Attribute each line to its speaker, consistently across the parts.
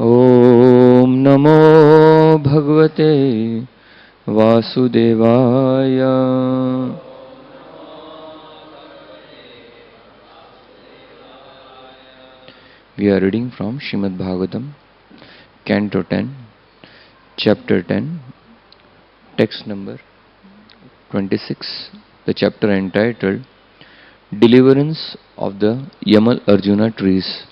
Speaker 1: ॐ नमो भगवते वासुदेवाय। We are reading from Srimad Bhagavatam, Canto 10, Chapter 10, text number 26, the chapter entitled Deliverance of the Yamal Arjuna Trees.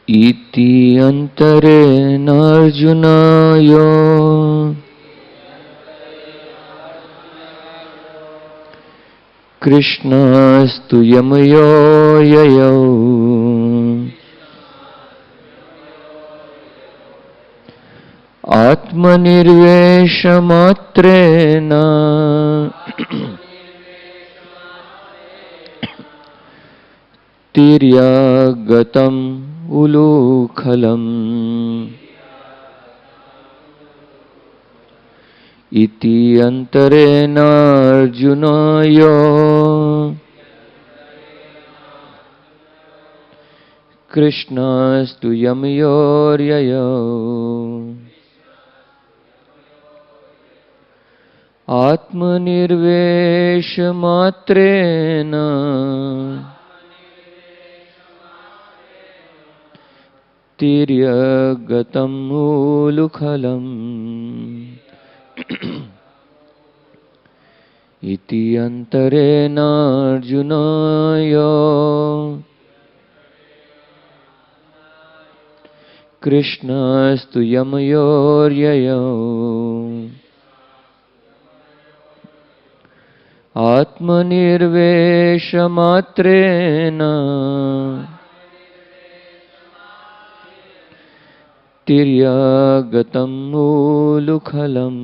Speaker 1: इति अंतरेण अर्जुनाय कृष्णस्तु यमयो ययौ आत्मनिर्वेशमात्रेण तिर्यगतम् उलूखलम् इति अंतरेण अर्जुनाय कृष्णस्तु यमयोर्ययौ आत्मनिर्वेशमात्रेण तिर्यगतम् उलूखलम् इति अंतरेण अर्जुनाय कृष्णस्तु यमयोर्ययौ आत्मनिर्वेशमात्रेण तिर्यगतम् उलूखलम्।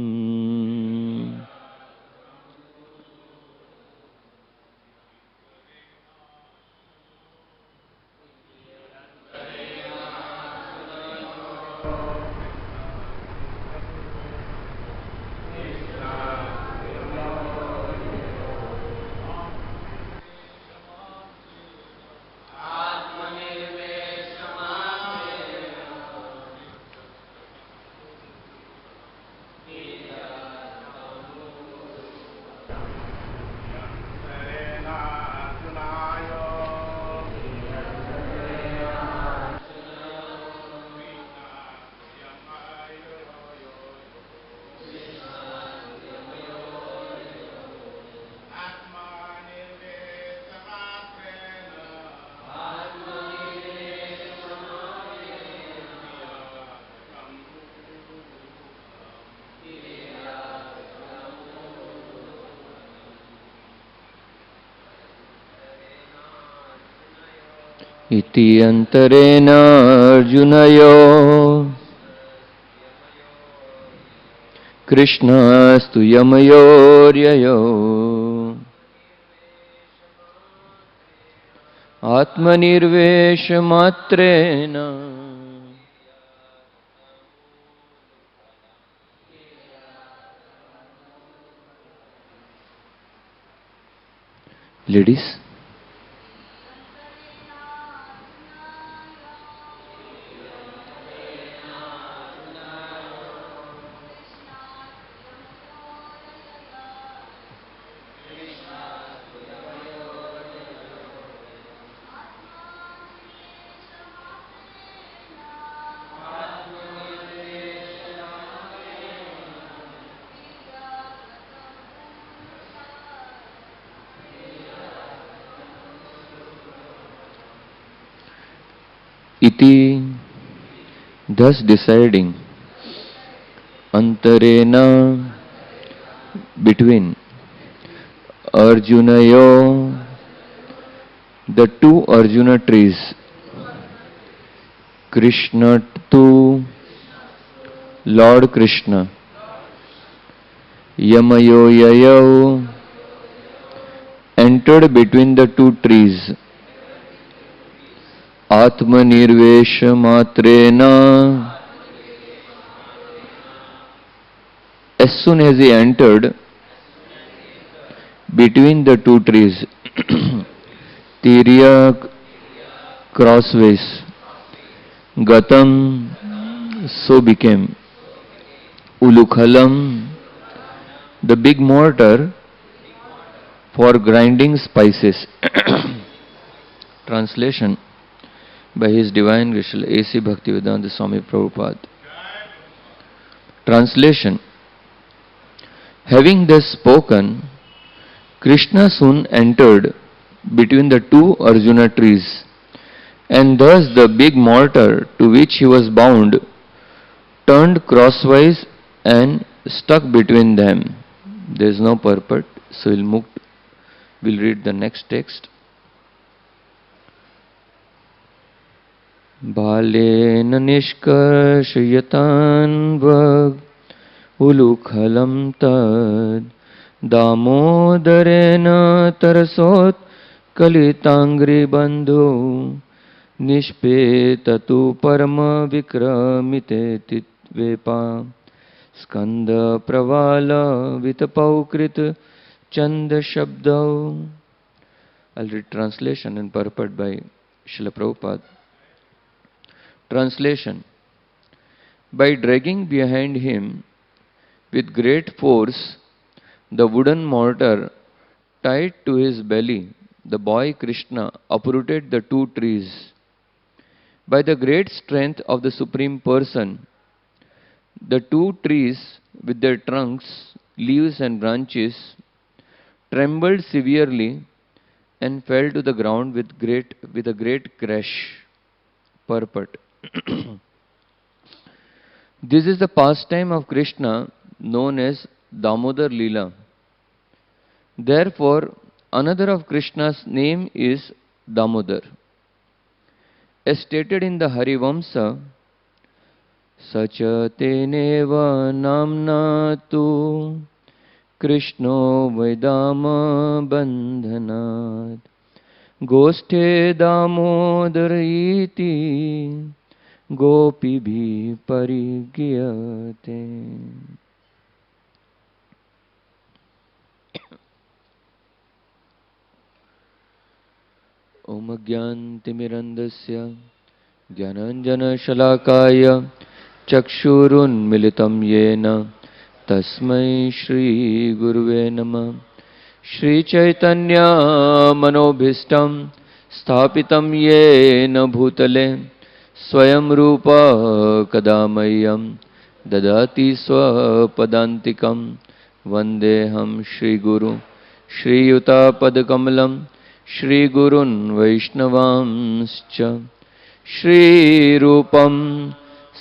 Speaker 1: इति अंतरेण अर्जुनयो कृष्णस्तु यमयोर्ययौ आत्मनिर्वेशमात्रेण Ladies, iti, thus deciding, antarena, between, Arjunayo, the two Arjuna trees, Krishna to Lord Krishna, Yamayo Yayo, entered between the two trees, आत्मनिर्वेश मात्रेण. As soon as he entered between the two trees, Tirya crossways, Gatam, so became. Ulukhalam, the big mortar for grinding spices. Translation by His Divine Grace A.C. Bhaktivedanta Swami Prabhupada. Translation. Having thus spoken, Krishna soon entered between the two Arjuna trees, and thus the big mortar to which he was bound turned crosswise and stuck between them. There is no purport, so we'll read the next text. बालेन निष्कर्षयतान् वग उलुखलं तद दामोदरेण तरसोत्कलिताङ्घ्रिबन्धो निष्पेततु परमविक्रमिते तित्वेपा Skanda प्रवाल वितपौकृत Chand शब्दौ. I'll read translation and purport by Srila Prabhupada. Translation. By dragging behind him with great force the wooden mortar tied to his belly, the boy Krishna uprooted the two trees. By the great strength of the Supreme Person, the two trees with their trunks, leaves and branches trembled severely and fell to the ground with a great crash. Purport. This is the pastime of Krishna known as Damodar Lila. Therefore, another of Krishna's name is Damodar. As stated in the Harivamsa, Sacha teneva namna tu Krishno Vaidama Bandhanat Goshthe Damodar iti Gopi bhi parigiyate. Om Agyantimirandasya Gyananjana Shalakaya Chakshurunmilitam Yena Tasmai Shri Guruve Namah. Shri Chaitanya Manobhistam Sthapitam Yena Bhutale Swayam Rupa Kadamayam Dadati Swapadantikam Vandeham Shri Guru Shri Yuta Padakamalam Shri Gurun Vaishnavamscha Shri Rupam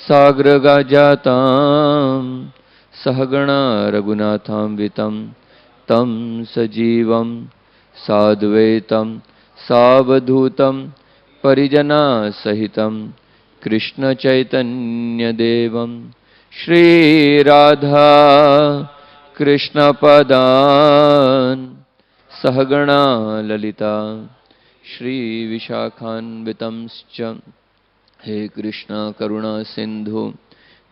Speaker 1: Sagragajatam Sahagana Raghunatham Vitam Tam Sajivam Sadvaitam Savadhutam Parijana Sahitam Krishna Chaitanya Devam Shri Radha Krishna Padan Sahagana Lalita Shri Vishakhanvitamscha. He Krishna Karuna Sindhu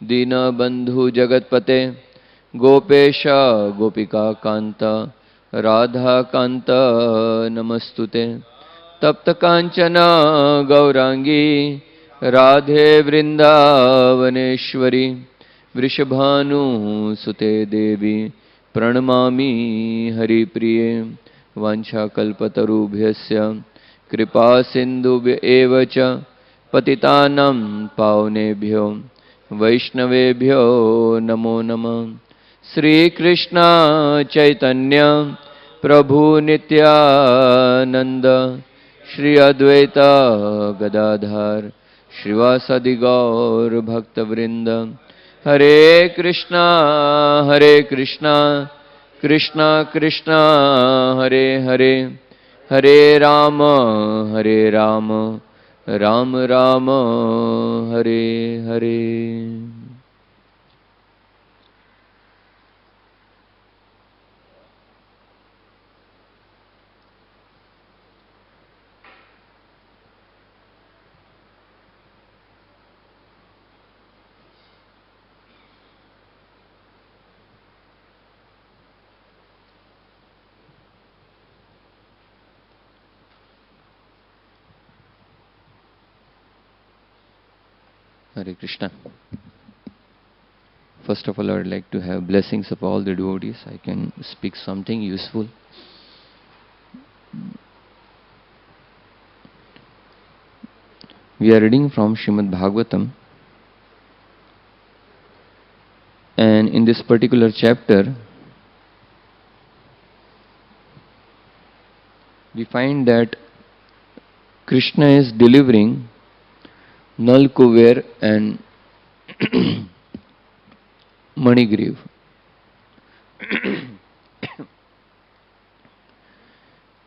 Speaker 1: Dina Bandhu Jagatpate Gopesha Gopika Kanta Radha Kanta Namastute. Tapta Kanchana Gaurangi Radhe Vrindavaneshwari Vrishabhanu Sute Devi Pranamami Hari Priye. Vancha Kalpatarubhyasya Kripa Sindhu Evacha Patitanam Paunebhyo Vaishnavebhyo Namo Namah. Sri Krishna Chaitanya Prabhu Nityananda Shri Advaita Gadadhar Shrivasadi Gaur Bhaktavrinda. Hare Krishna Krishna Krishna Hare Hare Hare Rama Rama Rama Hare Hare. Hare Krishna. First of all, I would like to have blessings of all the devotees. I can speak something useful. We are reading from Srimad Bhagavatam, and in this particular chapter, we find that Krishna is delivering Nal Kuver and Manigriv.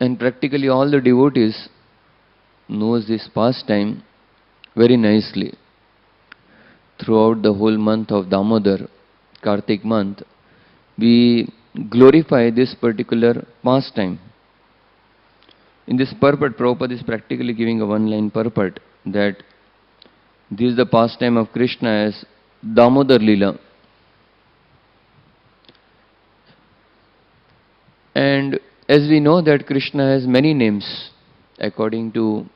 Speaker 1: And practically all the devotees knows this pastime very nicely. Throughout the whole month of Damodar, Kartik month, we glorify this particular pastime. In this purport, Prabhupada is practically giving a one-line purport that this is the pastime of Krishna as Damodar Lila. And as we know that Krishna has many names according to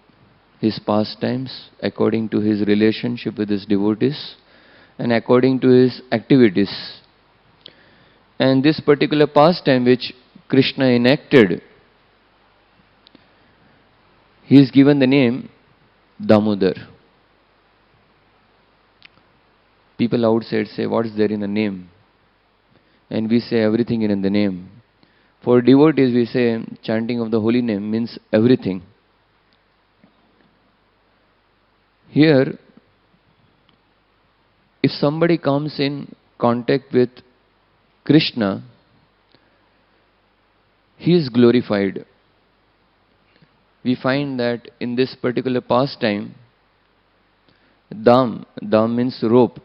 Speaker 1: his pastimes, according to his relationship with his devotees, and according to his activities. And this particular pastime which Krishna enacted, he is given the name Damodar. People outside say, what is there in a name? And we say everything in the name. For devotees, we say chanting of the holy name means everything. Here, if somebody comes in contact with Krishna, he is glorified. We find that in this particular pastime, Dam means rope,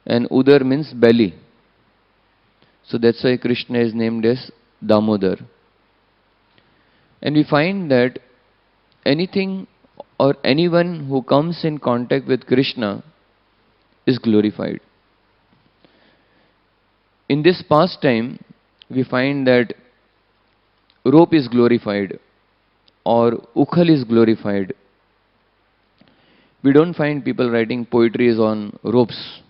Speaker 1: and Udar means belly. So that's why Krishna is named as Damodar. And we find that anything or anyone who comes in contact with Krishna is glorified. In this pastime, we find that rope is glorified or ukhal is glorified. We don't find people writing poetries on ropes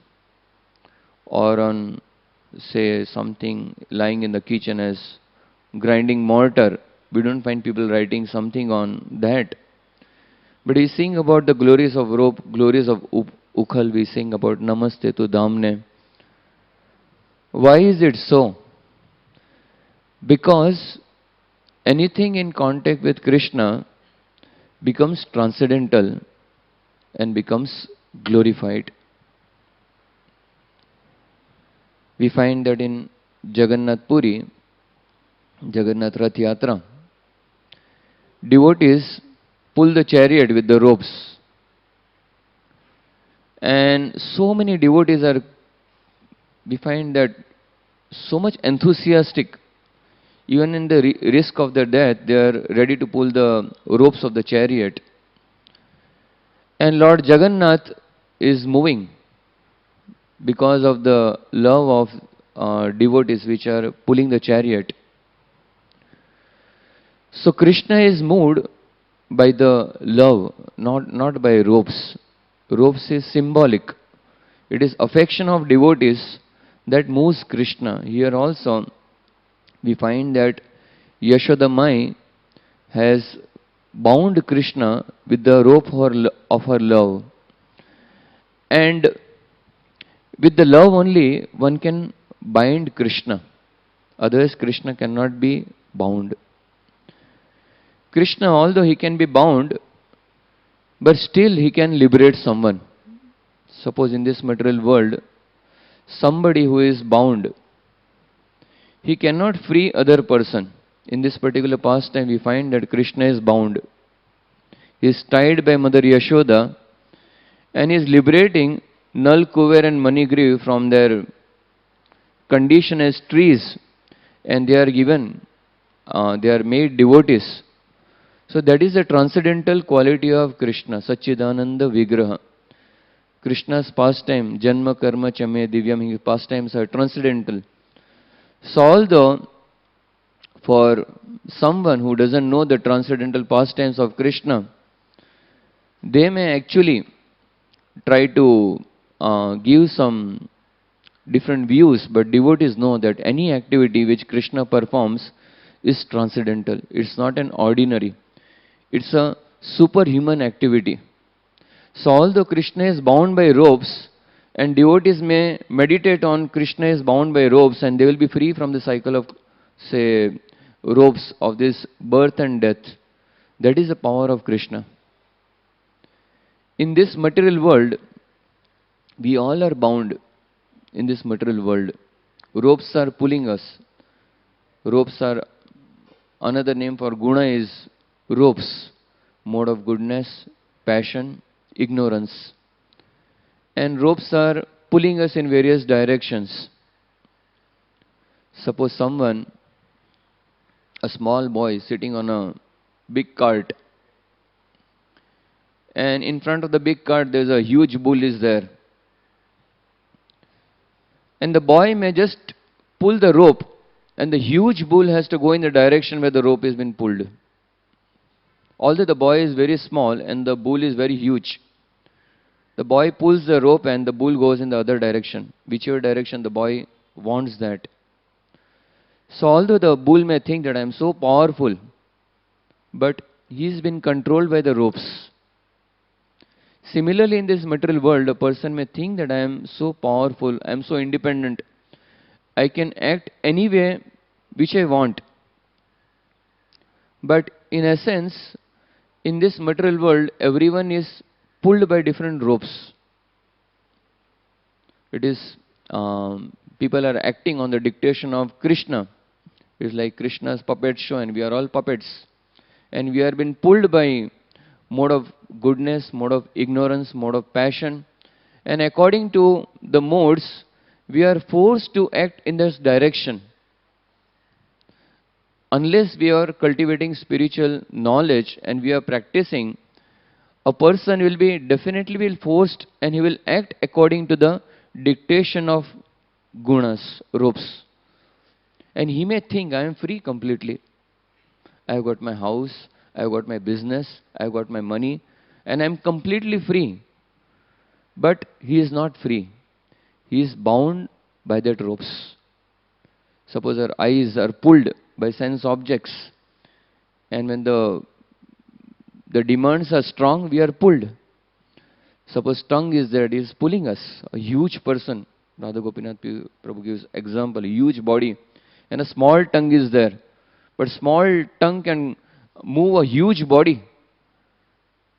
Speaker 1: or on, say, something lying in the kitchen as grinding mortar. We don't find people writing something on that. But we sing about the glories of rope, glories of ukhal. We sing about Namaste tu Damne. Why is it so? Because anything in contact with Krishna becomes transcendental and becomes glorified. We find that in Jagannath Puri, Jagannath Rath Yatra, devotees pull the chariot with the ropes. And so many devotees are, we find that so much enthusiastic. Even in the risk of their death, they are ready to pull the ropes of the chariot. And Lord Jagannath is moving because of the love of devotees which are pulling the chariot. So Krishna is moved by the love, not by ropes. Ropes is symbolic. It is affection of devotees that moves Krishna. Here also we find that Yashoda Mai has bound Krishna with the rope of her love. And with the love only one can bind Krishna. Otherwise Krishna cannot be bound. Krishna, although he can be bound, but still he can liberate someone. Suppose in this material world, somebody who is bound, he cannot free other person. In this particular pastime, we find that Krishna is bound. He is tied by Mother Yashoda and is liberating Nal, Kuver and Manigriv from their condition as trees, and they are given, they are made devotees. So that is the transcendental quality of Krishna, Satchidananda Vigraha. Krishna's pastime, Janma Karma Chame Divyam, his pastimes are transcendental. So although for someone who doesn't know the transcendental pastimes of Krishna, they may actually try to give some different views, but devotees know that any activity which Krishna performs is transcendental. It's not an ordinary. It's a superhuman activity. So although Krishna is bound by ropes, and devotees may meditate on Krishna is bound by ropes, and they will be free from the cycle of, say, ropes of this birth and death. That is the power of Krishna. In this material world, we all are bound in this material world. Ropes are pulling us. Ropes are, another name for guna is ropes. Mode of goodness, passion, ignorance. And ropes are pulling us in various directions. Suppose someone, a small boy sitting on a big cart, and in front of the big cart there's a huge bull is there. And the boy may just pull the rope, and the huge bull has to go in the direction where the rope has been pulled. Although the boy is very small and the bull is very huge, the boy pulls the rope and the bull goes in the other direction, whichever direction the boy wants that. So although the bull may think that I am so powerful, but he's been controlled by the ropes. Similarly, in this material world, a person may think that I am so powerful, I am so independent, I can act any way which I want. But in essence, in this material world, everyone is pulled by different ropes. It is, people are acting on the dictation of Krishna. It is like Krishna's puppet show, and we are all puppets. And we are being pulled by mode of goodness, mode of ignorance, mode of passion. And according to the modes, we are forced to act in this direction. Unless we are cultivating spiritual knowledge and we are practicing, a person will be definitely forced, and he will act according to the dictation of gunas, ropes. And he may think, I am free completely. I have got my house, I have got my business, I have got my money, and I am completely free. But he is not free. He is bound by that ropes. Suppose our eyes are pulled by sense objects, and when the demands are strong, we are pulled. Suppose tongue is there, it is pulling us. A huge person, Radha Gopinath Prabhu gives example, a huge body, and a small tongue is there. But small tongue can move a huge body.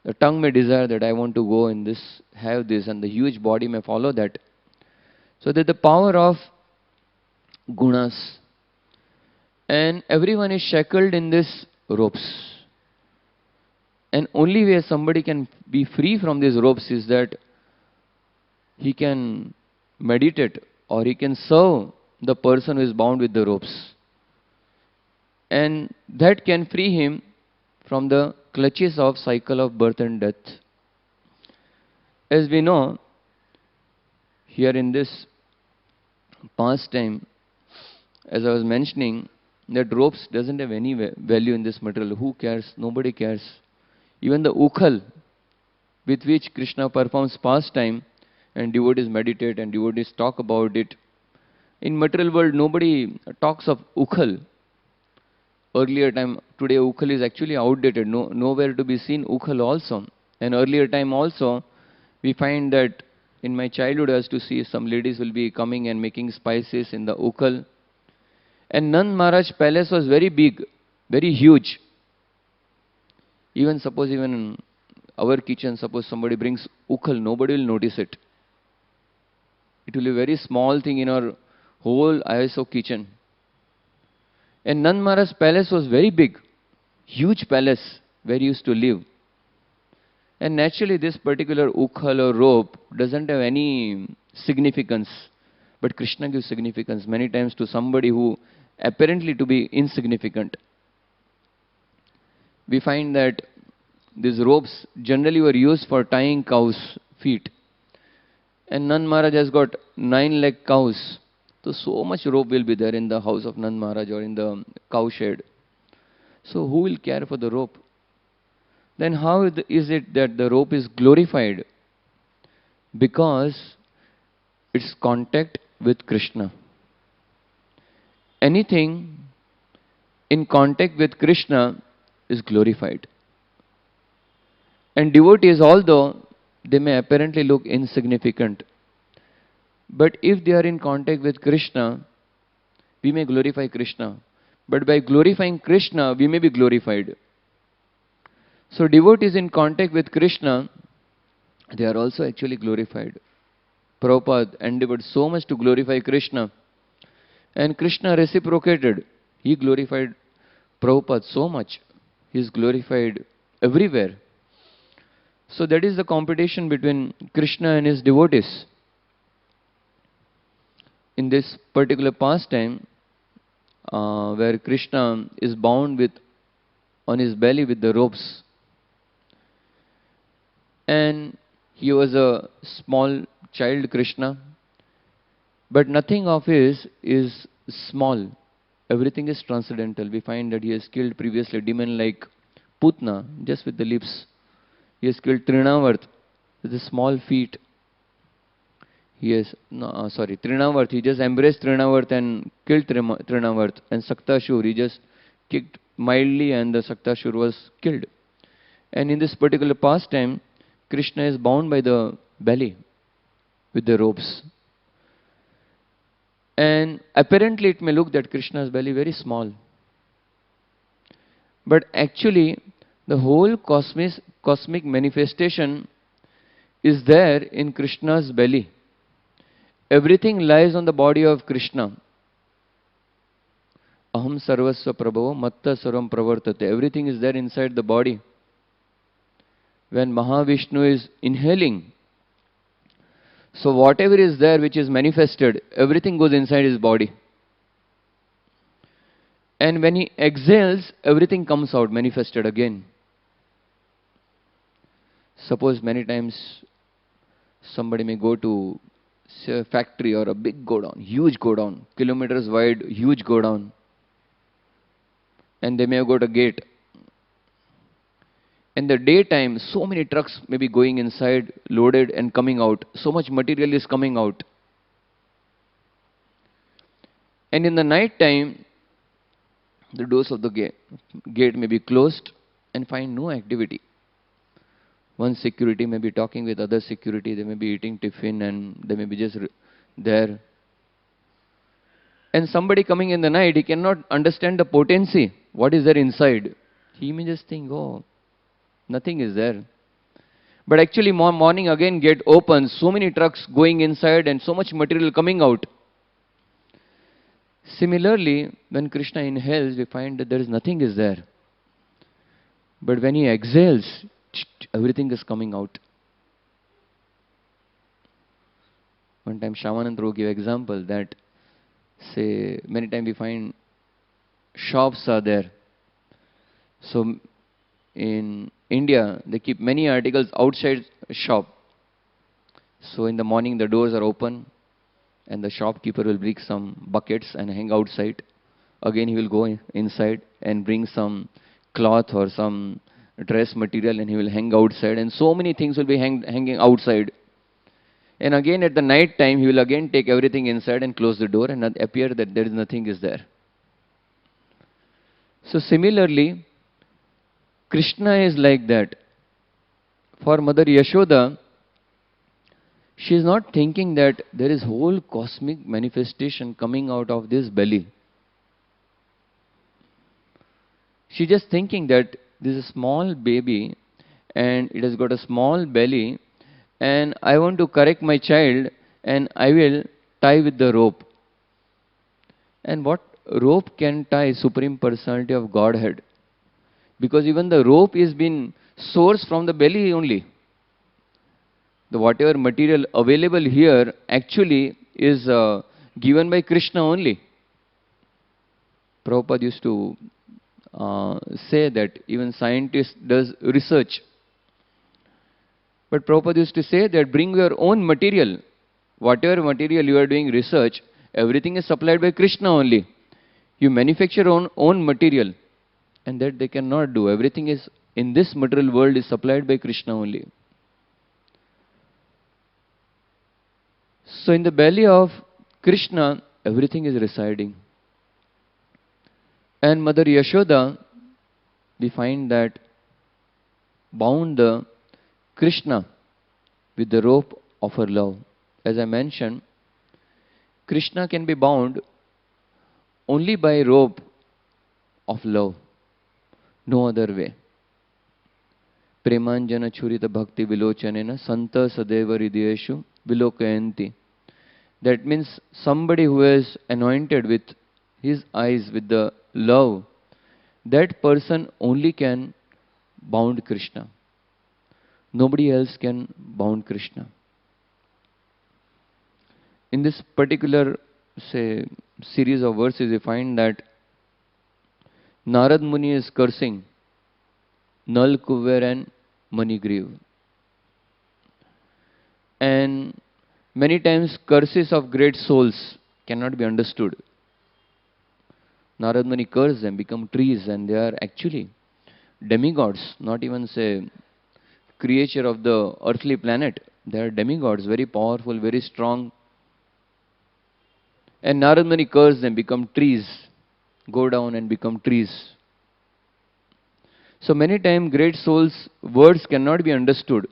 Speaker 1: The tongue may desire that I want to go in this, have this, and the huge body may follow that. So that the power of gunas, and everyone is shackled in this ropes. And only way somebody can be free from these ropes is that he can meditate, or he can serve the person who is bound with the ropes. And that can free him from the clutches of cycle of birth and death. As we know, here in this pastime, as I was mentioning, that ropes doesn't have any value in this material. Who cares? Nobody cares. Even the ukhal with which Krishna performs pastime, and devotees meditate and devotees talk about it. In material world, nobody talks of ukhal. Earlier time, today ukhal is actually outdated. Nowhere to be seen ukhal also. And earlier time also, we find that in my childhood I used to see some ladies will be coming and making spices in the ukhal. And Nand Maharaj palace was very big, very huge. Even suppose even in our kitchen, suppose somebody brings ukhal, nobody will notice it. It will be a very small thing in our whole ISO kitchen. And Nand Maharaj's palace was very big, huge palace where he used to live. And naturally this particular ukhal or rope doesn't have any significance. But Krishna gives significance many times to somebody who apparently to be insignificant. We find that these ropes generally were used for tying cows' feet. And Nand Maharaj has got 9 lakh cows. So much rope will be there in the house of Nand Maharaj or in the cow shed. So who will care for the rope? Then how is it that the rope is glorified? Because it's contact with Krishna. Anything in contact with Krishna is glorified. And devotees, although they may apparently look insignificant, but if they are in contact with Krishna, we may glorify Krishna. But by glorifying Krishna, we may be glorified. So devotees in contact with Krishna, they are also actually glorified. Prabhupada endeavored so much to glorify Krishna, and Krishna reciprocated. He glorified Prabhupada so much. He is glorified everywhere. So that is the competition between Krishna and his devotees. In this particular pastime, where Krishna is bound with on his belly with the ropes, and he was a small child Krishna, but nothing of his is small. Everything is transcendental. We find that he has killed previously a demon like Putna just with the lips. He has killed Trinavarth with the small feet. Trinavarth, he just embraced Trinavarth and killed Trinavarth. And Saktashur, he just kicked mildly and the Saktashur was killed. And in this particular pastime, Krishna is bound by the belly with the ropes. And apparently it may look that Krishna's belly very small. But actually, the whole cosmic manifestation is there in Krishna's belly. Everything lies on the body of Krishna. Aham sarvasva prabhavo matta sarvam pravartate. Everything is there inside the body. When Mahavishnu is inhaling, so whatever is there which is manifested, everything goes inside his body. And when he exhales, everything comes out, manifested again. Suppose many times somebody may go to, say, a factory or a big godown, huge godown, kilometers wide, huge godown. And they may have got a gate. In the daytime, so many trucks may be going inside, loaded and coming out. So much material is coming out. And in the night time, the doors of the gate may be closed and find no activity. One security may be talking with other security, they may be eating tiffin and they may be just there. And somebody coming in the night, he cannot understand the potency, what is there inside. He may just think, oh, nothing is there. But actually morning again gate opens, so many trucks going inside and so much material coming out. Similarly, when Krishna inhales, we find that there is nothing is there. But when he exhales, everything is coming out. One time Shyamanand Prabhu gave example that, say, many times we find shops are there. So in India, they keep many articles outside shop. So in the morning the doors are open and the shopkeeper will bring some buckets and hang outside. Again he will go inside and bring some cloth or some dress material and he will hang outside, and so many things will be hanging outside. And again at the night time he will again take everything inside and close the door and appear that there is nothing is there. So similarly, Krishna is like that. For Mother Yashoda, she is not thinking that there is whole cosmic manifestation coming out of this belly. She is just thinking that this is a small baby and it has got a small belly and I want to correct my child and I will tie with the rope. And what rope can tie Supreme Personality of Godhead? Because even the rope is been sourced from the belly only. The whatever material available here actually is given by Krishna only. Prabhupada used to say that even scientists does research. But Prabhupada used to say that bring your own material. Whatever material you are doing research, everything is supplied by Krishna only. You manufacture own material. And that they cannot do. Everything is in this material world is supplied by Krishna only. So in the belly of Krishna, everything is residing. And Mother Yashoda, we find that bound the Krishna with the rope of her love. As I mentioned, Krishna can be bound only by rope of love, no other way. Premanjana churita bhakti vilochanena santa sadeva hridayeshu vilokayanti. That means somebody who is anointed with his eyes with the love, that person only can bound Krishna. Nobody else can bound Krishna. In this particular, say, series of verses, we find that Narad Muni is cursing Nal, Kuver and Manigriv. And many times curses of great souls cannot be understood. Narad Muni curse them, become trees, and they are actually demigods, not even say creature of the earthly planet. They are demigods, very powerful, very strong. And Narad Muni curse them, become trees, go down and become trees. So many times great souls' words cannot be understood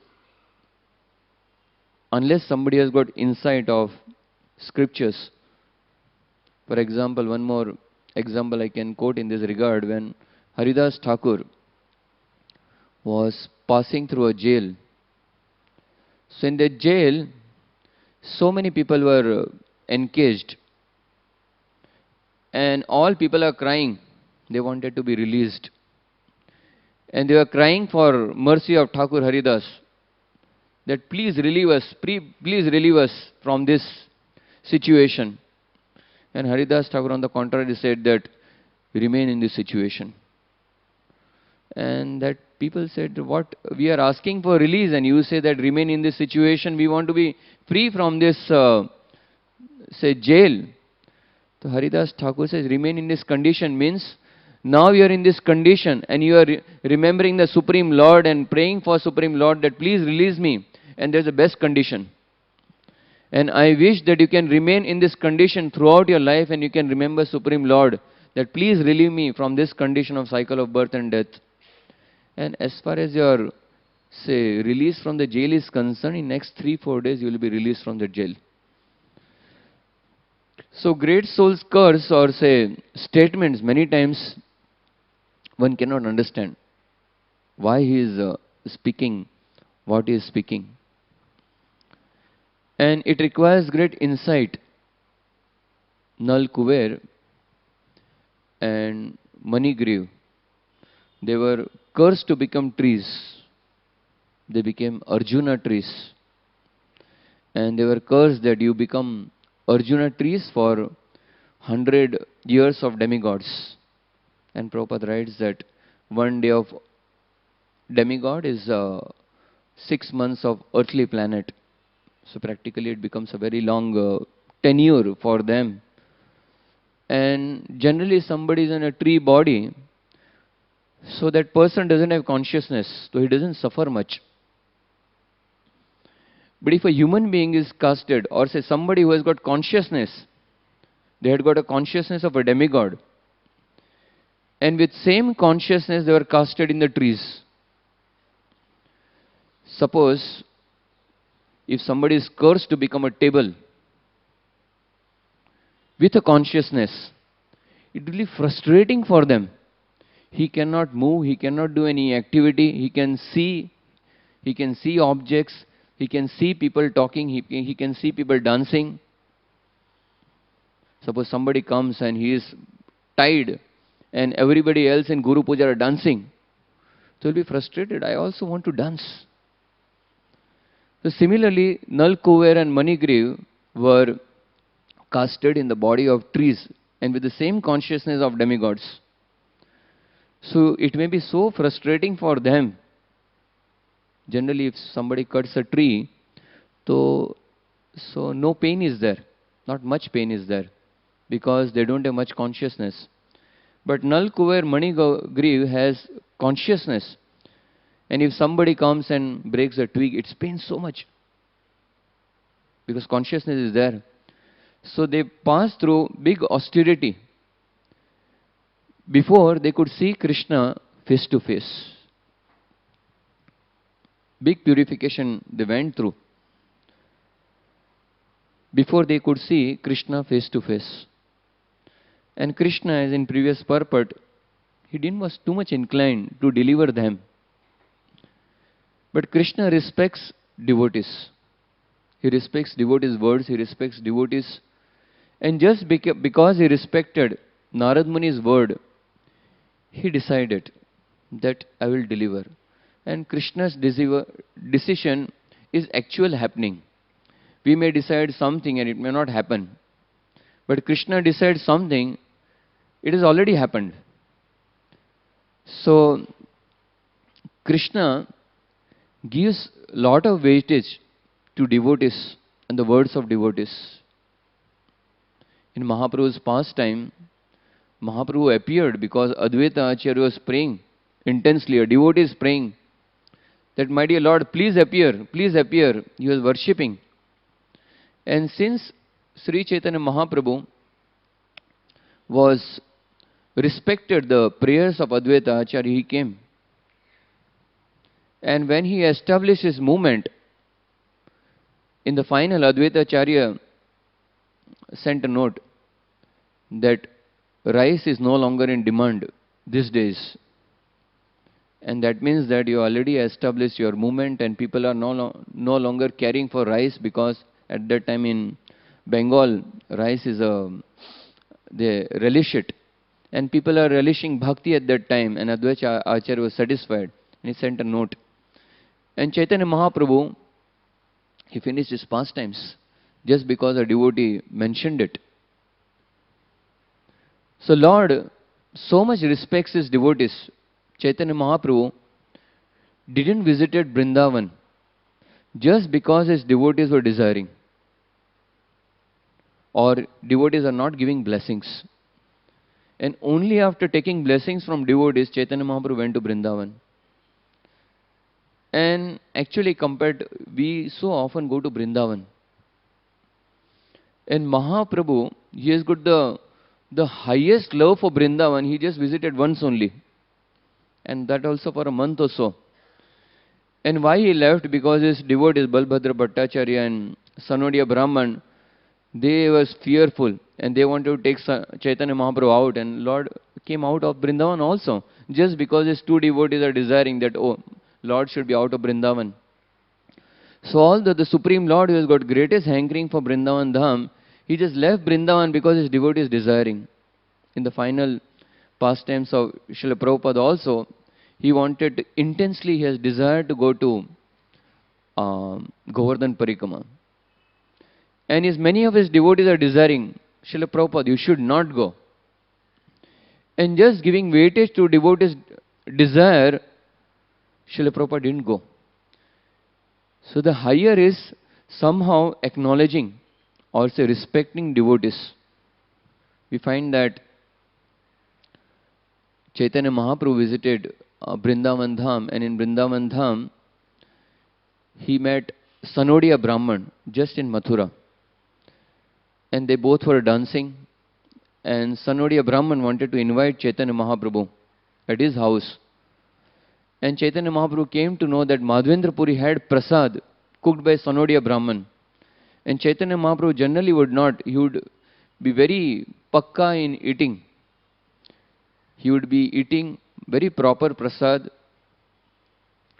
Speaker 1: unless somebody has got insight of scriptures. For example, one more example I can quote in this regard, when Haridas Thakur was passing through a jail. So in the jail, so many people were encaged, and all people are crying. They wanted to be released. And they were crying for mercy of Thakur Haridas, that please relieve us, please relieve us from this situation. And Haridas Thakur on the contrary said that remain in this situation. And that people said, what, we are asking for release and you say that remain in this situation, we want to be free from this, say, jail. So Haridas Thakur says, remain in this condition means, now you are in this condition and you are remembering the Supreme Lord and praying for Supreme Lord that please release me. And there's a best condition. And I wish that you can remain in this condition throughout your life and you can remember Supreme Lord that please relieve me from this condition of cycle of birth and death. And as far as your, say, release from the jail is concerned, in next 3-4 days you will be released from the jail. So great souls curse or say statements, many times one cannot understand why he is speaking what he is speaking. And it requires great insight. Nal, Kuver and Manigriv, they were cursed to become trees. They became Arjuna trees. And they were cursed that you become Arjuna trees for 100 years of demigods. And Prabhupada writes that one day of demigod is 6 months of earthly planet. So practically it becomes a very long tenure for them. And generally somebody is in a tree body, so that person doesn't have consciousness, so he doesn't suffer much. But if a human being is casted, or say somebody who has got consciousness, they had got a consciousness of a demigod, and with same consciousness they were casted in the trees. Suppose if somebody is cursed to become a table with a consciousness, it will be frustrating for them. He cannot move, he cannot do any activity, he can see objects, he can see people talking, he can see people dancing. Suppose somebody comes and he is tied and everybody else in Guru Puja are dancing. So he'll be frustrated. I also want to dance. So similarly, Nal, Kuver and Manigriv were casted in the body of trees and with the same consciousness of demigods. So it may be so frustrating for them. Generally, if somebody cuts a tree, so no pain is there. Not much pain is there, because they don't have much consciousness. But Nal, Kuver, Manigriv has consciousness. And if somebody comes and breaks a twig, it pains so much. because consciousness is there. So they pass through big austerity before they could see Krishna face to face. Big purification they went through before they could see Krishna face to face. And Krishna, as in previous purport, he didn't was too much inclined to deliver them. But Krishna respects devotees. He respects devotees' words, he respects devotees. And just because he respected Narad Muni's word, he decided that I will deliver. And Krishna's decision is actual happening. We may decide something and it may not happen. But Krishna decides something, it has already happened. So, Krishna gives lot of weightage to devotees and the words of devotees. In Mahaprabhu's pastime, Mahaprabhu appeared because Advaita Acharya was praying intensely. A devotee is praying that, my dear Lord, please appear, please appear. He was worshipping. And since Sri Chaitanya Mahaprabhu was respected the prayers of Advaita Acharya, he came. And when he established his movement, in the final, Advaita Acharya sent a note that rice is no longer in demand these days. And that means that you already established your movement and people are no longer caring for rice, because at that time in Bengal, rice is they relish it. And people are relishing bhakti at that time, and Advaita Acharya was satisfied. And he sent a note. And Chaitanya Mahaprabhu, he finished his pastimes just because a devotee mentioned it. So Lord so much respects his devotees. Chaitanya Mahaprabhu didn't visit Vrindavan just because his devotees were desiring, or devotees are not giving blessings. And only after taking blessings from devotees, Chaitanya Mahaprabhu went to Vrindavan. And actually we so often go to Vrindavan. And Mahaprabhu, he has got the highest love for Vrindavan. He just visited once only. And that also for a month or so. And why he left? Because his devotees, Balbhadra Bhattacharya and Sanodia Brahman, they was fearful. And they wanted to take Chaitanya Mahaprabhu out. And Lord came out of Vrindavan also. Just because his two devotees are desiring that, oh, Lord should be out of Vrindavan. So although the Supreme Lord, who has got greatest hankering for Vrindavan Dham, he just left Vrindavan because his devotee is desiring. In the final pastimes of Srila Prabhupada also, he wanted intensely, he has desired to go to Govardhan Parikrama. And many of his devotees are desiring, Srila Prabhupada, you should not go. And just giving weightage to devotees' desire, Srila Prabhupada didn't go. So the higher is somehow acknowledging or say respecting devotees. We find that Chaitanya Mahaprabhu visited Vrindavan Dham, and in Vrindavan Dham he met Sanodia Brahman just in Mathura. And they both were dancing, and Sanodia Brahman wanted to invite Chaitanya Mahaprabhu at his house. And Chaitanya Mahaprabhu came to know that Madhvendra Puri had prasad cooked by Sanodia Brahman. And Chaitanya Mahaprabhu generally would not, he would be very pakka in eating. He would be eating very proper prasad.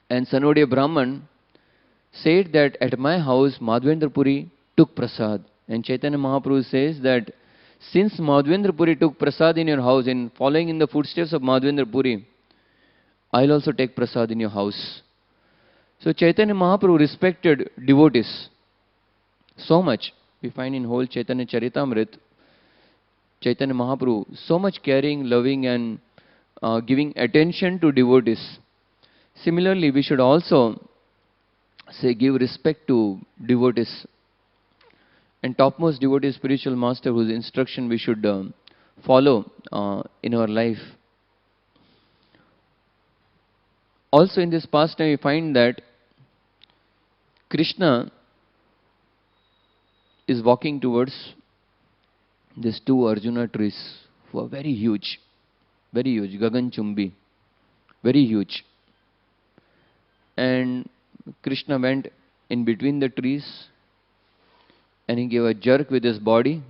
Speaker 1: And Sanodia Brahman said that at my house Madhvendra Puri took prasad. And Chaitanya Mahaprabhu says that since Madhvendra Puri took prasad in your house, in following in the footsteps of Madhvendra Puri, I'll also take prasad in your house. So Chaitanya Mahaprabhu respected devotees so much. We find in whole Chaitanya Charitamrit, Chaitanya Mahaprabhu so much caring, loving and giving attention to devotees. Similarly, we should also say give respect to devotees. And topmost devotee spiritual master whose instruction we should follow in our life. Also in this pastime we find that Krishna is walking towards these two Arjuna trees who are very huge, Gagan Chumbi, very huge. And Krishna went in between the trees and he gave a jerk with his body,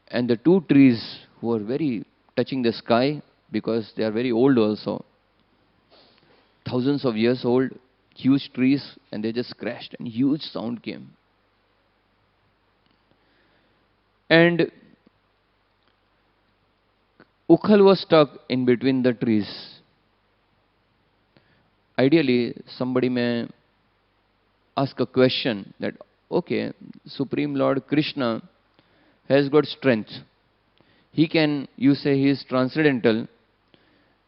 Speaker 1: and the two trees who are very touching the sky because they are very old also, thousands of years old, huge trees, and they just crashed and huge sound came. And Ukhal was stuck in between the trees. Ideally, somebody may ask a question that, okay, Supreme Lord Krishna has got strength. He can, you say he is transcendental,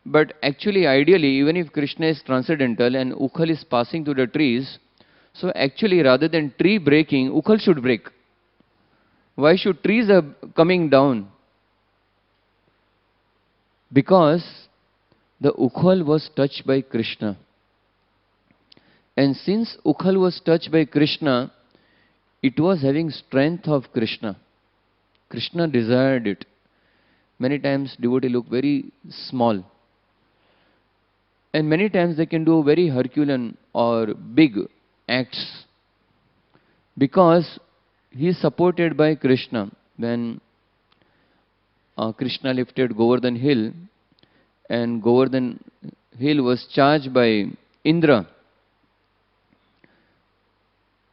Speaker 1: but actually, ideally, even if Krishna is transcendental and Ukhal is passing through the trees, so actually, rather than tree breaking, Ukhal should break. Why should trees are coming down? Because the Ukhal was touched by Krishna. And since Ukhal was touched by Krishna, it was having strength of Krishna. Krishna desired it. Many times devotees look very small. And many times they can do very Herculean or big acts. Because he is supported by Krishna. When Krishna lifted Govardhan hill, and Govardhan hill was charged by Indra,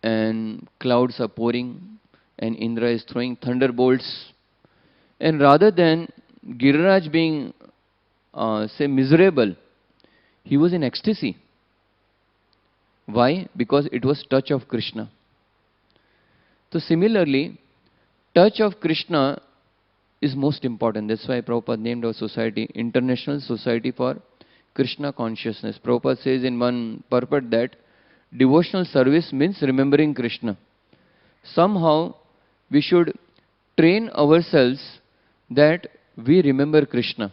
Speaker 1: and clouds are pouring, and Indra is throwing thunderbolts. And rather than Giriraj being, say, miserable, he was in ecstasy. Why? Because it was touch of Krishna. So similarly, touch of Krishna is most important. That's why Prabhupada named our society International Society for Krishna Consciousness. Prabhupada says in one purport that devotional service means remembering Krishna. Somehow we should train ourselves that we remember Krishna.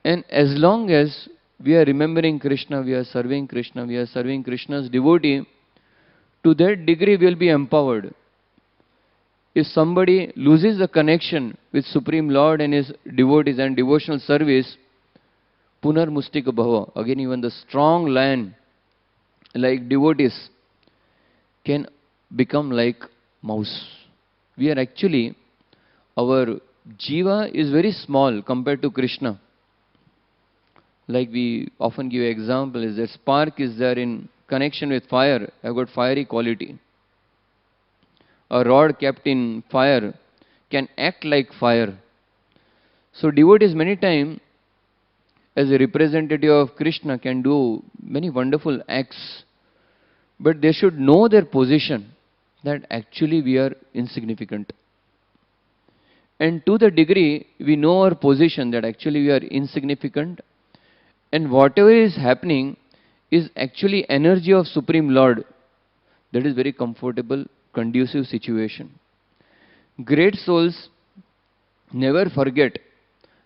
Speaker 1: And as long as we are remembering Krishna, we are serving Krishna, we are serving Krishna's devotee, to that degree we will be empowered. If somebody loses the connection with Supreme Lord and his devotees and devotional service, Punar Mustika Bhava, again even the strong lion like devotees can become like mouse. We are actually, our jiva is very small compared to Krishna. Like we often give example is that spark is there in connection with fire, have got fiery quality. A rod kept in fire can act like fire. So devotees many times as a representative of Krishna can do many wonderful acts, but they should know their position, that actually we are insignificant. And to the degree we know our position, that actually we are insignificant, and whatever is happening is actually energy of Supreme Lord, that is very comfortable, conducive situation. Great souls never forget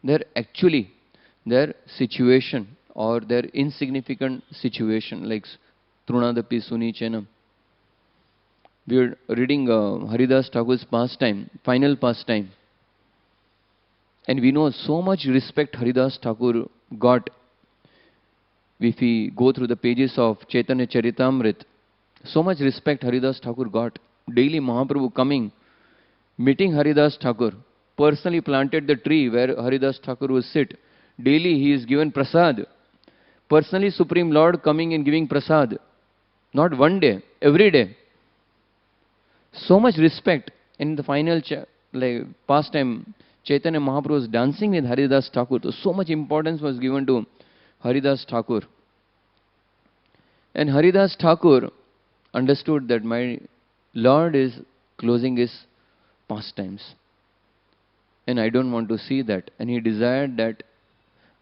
Speaker 1: their situation or their insignificant situation, like Trunadapi Sunichanam. We are reading Haridas Thakur's pastime, final pastime. And we know so much respect Haridas Thakur got. If we go through the pages of Chaitanya Charitamrit, so much respect Haridas Thakur got. Daily Mahaprabhu coming, meeting Haridas Thakur, personally planted the tree where Haridas Thakur would sit. Daily he is given prasad. Personally Supreme Lord coming and giving prasad. Not one day, every day. So much respect. In the final pastime, Chaitanya Mahaprabhu was dancing with Haridas Thakur. So much importance was given to Haridas Thakur. And Haridas Thakur understood that my Lord is closing his pastimes. And I don't want to see that. And he desired that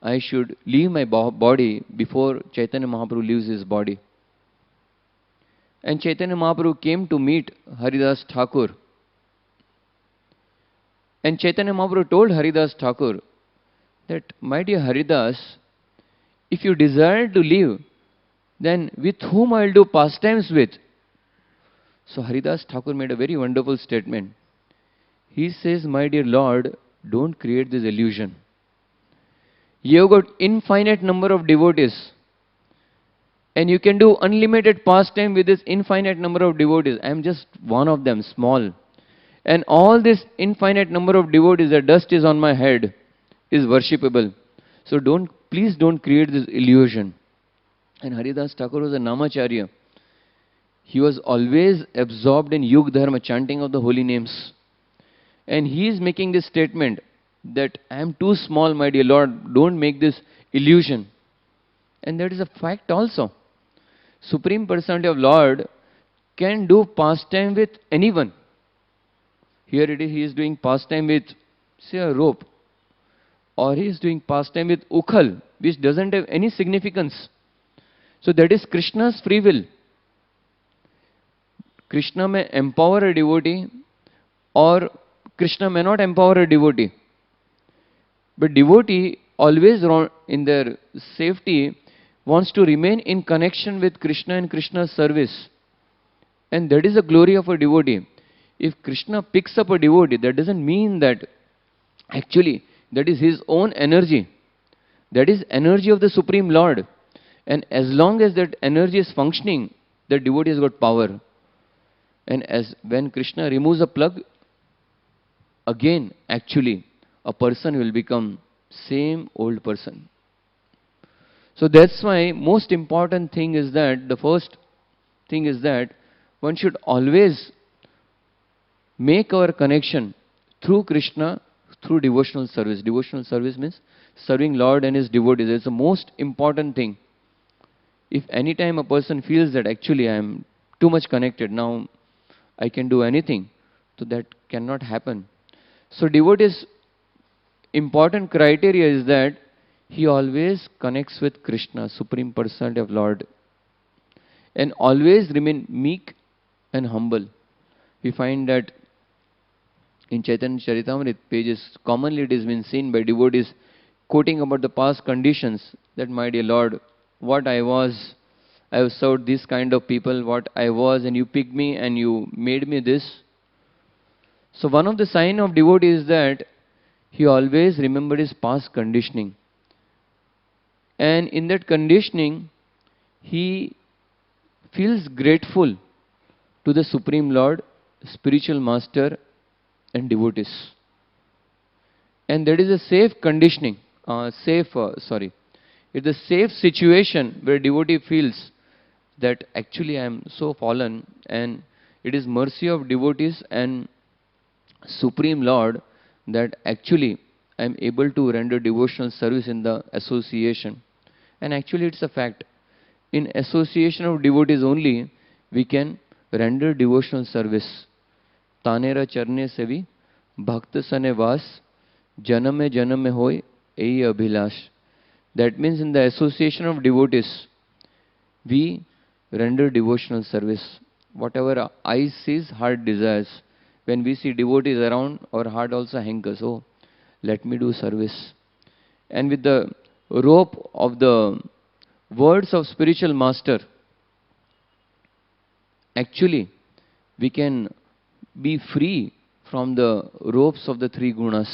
Speaker 1: I should leave my body before Chaitanya Mahaprabhu leaves his body. And Chaitanya Mahaprabhu came to meet Haridas Thakur. And Chaitanya Mahaprabhu told Haridas Thakur that, my dear Haridas, if you desire to live, then with whom I will do pastimes with? So Haridas Thakur made a very wonderful statement. He says, my dear Lord, don't create this illusion. You've got infinite number of devotees, and you can do unlimited pastime with this infinite number of devotees. I am just one of them, small. And all this infinite number of devotees, the dust is on my head, is worshipable. So please don't create this illusion. And Haridas Thakur was a Namacharya. He was always absorbed in Yug Dharma, chanting of the holy names. And he is making this statement that I am too small, my dear Lord, don't make this illusion. And that is a fact also. Supreme Personality of Lord can do pastime with anyone. Here it is, he is doing pastime with, say, a rope. Or he is doing pastime with ukhal, which doesn't have any significance. So that is Krishna's free will. Krishna may empower a devotee, or Krishna may not empower a devotee. But devotee always in their safety wants to remain in connection with Krishna and Krishna's service. And that is the glory of a devotee. If Krishna picks up a devotee, that doesn't mean that actually that is his own energy. That is energy of the Supreme Lord. And as long as that energy is functioning, the devotee has got power. And as when Krishna removes a plug, again actually a person will become same old person. So that's why most important thing is that, the first thing is that one should always make our connection through Krishna, through devotional service. Devotional service means serving Lord and His devotees. It's the most important thing. If any time a person feels that actually I am too much connected, now I can do anything, so that cannot happen. So devotee's important criteria is that he always connects with Krishna, Supreme Personality of Lord, and always remain meek and humble. We find that in Chaitanya Charitamrita pages, commonly it has been seen by devotees quoting about the past conditions, that my dear Lord, what I was, I have served this kind of people, what I was, and you picked me and you made me this. So one of the sign of devotee is that he always remembered his past conditioning. And in that conditioning, he feels grateful to the Supreme Lord, spiritual master and devotees. And that is a safe conditioning, it's a safe situation where devotee feels that actually I am so fallen, and it is mercy of devotees and Supreme Lord that actually I am able to render devotional service in the association. And actually it's a fact. In association of devotees only, we can render devotional service. Tanera charne sevi, bhakta sane vas, janame hoy, ei abhilash. That means in the association of devotees, we render devotional service. Whatever eye sees, heart desires. When we see devotees around, our heart also hankers. Oh, let me do service. And with the rope of the words of spiritual master, actually we can be free from the ropes of the three gunas.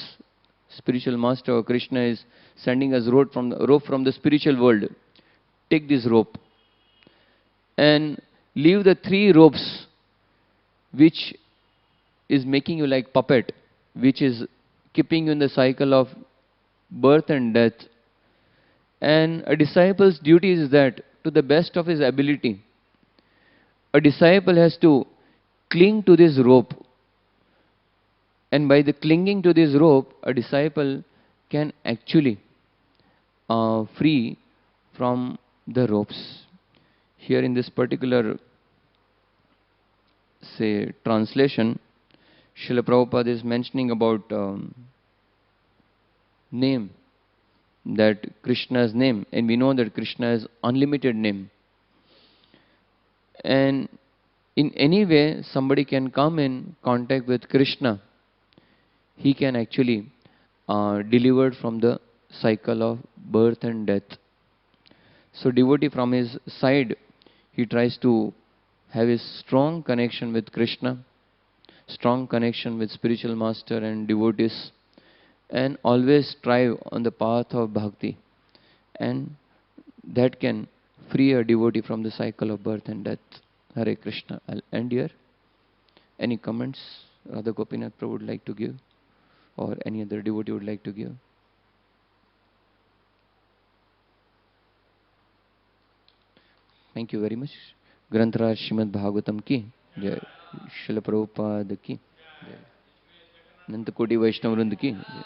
Speaker 1: Spiritual master or Krishna is sending us rope from the spiritual world. Take this rope and leave the three ropes which is making you like puppet, which is keeping you in the cycle of birth and death. And a disciple's duty is that, to the best of his ability, a disciple has to cling to this rope. And by the clinging to this rope, a disciple can actually free from the ropes. Here in this particular, say, translation, Srila Prabhupada is mentioning about name, that Krishna's name, and we know that Krishna has unlimited name. And in any way somebody can come in contact with Krishna, he can actually delivered from the cycle of birth and death. So devotee from his side, he tries to have a strong connection with Krishna, strong connection with spiritual master and devotees, and always strive on the path of bhakti, and that can free a devotee from the cycle of birth and death. Hare Krishna. I'll end here. Any comments Radha Gopinath Prabhu would like to give, or any other devotee would like to give? Thank you very much. Granthara Srimad Bhagavatam ki jai. Srila Prabhupada ki jai. Nanta Koti Vaishnava Vrinda ki jai.